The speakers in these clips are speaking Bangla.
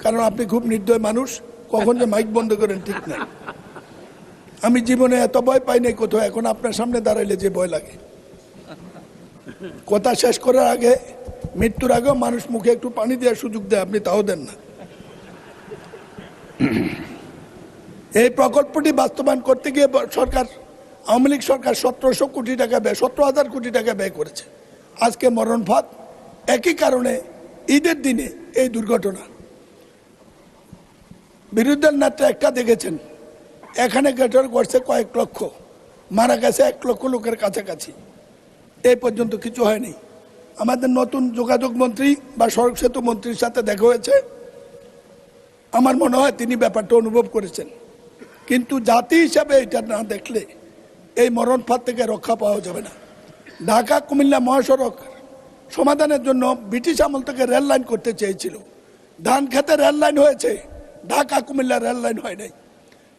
কারণ আপনি খুব নির্দয় মানুষ, কখন যে মাইক বন্ধ করেন ঠিক নাই। আমি জীবনে এত ভয় পাই নাই কোথাও, এখন আপনার সামনে দাঁড়াইলে যে ভয় লাগে। কথা শেষ করার আগে, মৃত্যুর আগেও মানুষ মুখে একটু পানি দেওয়ার সুযোগ দেয়, আপনি তাও দেন না। এই প্রকল্পটি বাস্তবায়ন করতে গিয়ে সরকার, আওয়ামী লীগ সরকার 1700 কোটি টাকা ব্যয়, 17,000 কোটি টাকা ব্যয় করেছে। আজকে মরণ ফাঁদ, একই কারণে ঈদের দিনে এই দুর্ঘটনা। বিরোধী নেতা একটা দেখেছেন, এখানে ঘটনা ঘটছে কয়েক লক্ষ, মারা গেছে 1 লক্ষ লোকের কাছাকাছি, এই পর্যন্ত কিছু হয়নি। আমাদের নতুন যোগাযোগ মন্ত্রী বা সড়ক সেতু মন্ত্রীর সাথে দেখা হয়েছে, আমার মনে হয় তিনি ব্যাপারটা অনুভব করেছেন। কিন্তু জাতি হিসাবে এটা না দেখলে এই মরণ ফাঁদ থেকে রক্ষা পাওয়া যাবে না। ঢাকা কুমিল্লা মহাসড়ক সমাধানের জন্য ব্রিটিশ আমল থেকে রেল লাইন করতে চেয়েছিল। ধান খেতে রেল লাইন হয়েছে, ঢাকা কুমিল্লা রেল লাইন হয় নাই।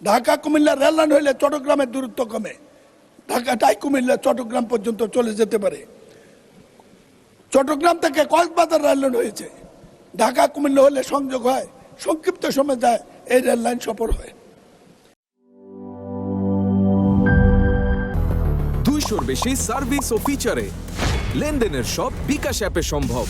ঢাকা কুমিল্লা রেল লাইন হইলে চট্টগ্রামের দূরত্ব কমে, ঢাকাটাই কুমিল্লা চট্টগ্রাম পর্যন্ত চলে যেতে পারে। চট্টগ্রাম থেকে কক্সবাজার রেল লাইন হয়েছে, ঢাকা কুমিল্লা হলে সংযোগ হয়, সংক্ষিপ্ত সময় যায়, এই রেল লাইন সফর হয়। 200-র বেশি সার্ভিস ও ফিচারে লেনদেনের সব বিকাশ অ্যাপে সম্ভব।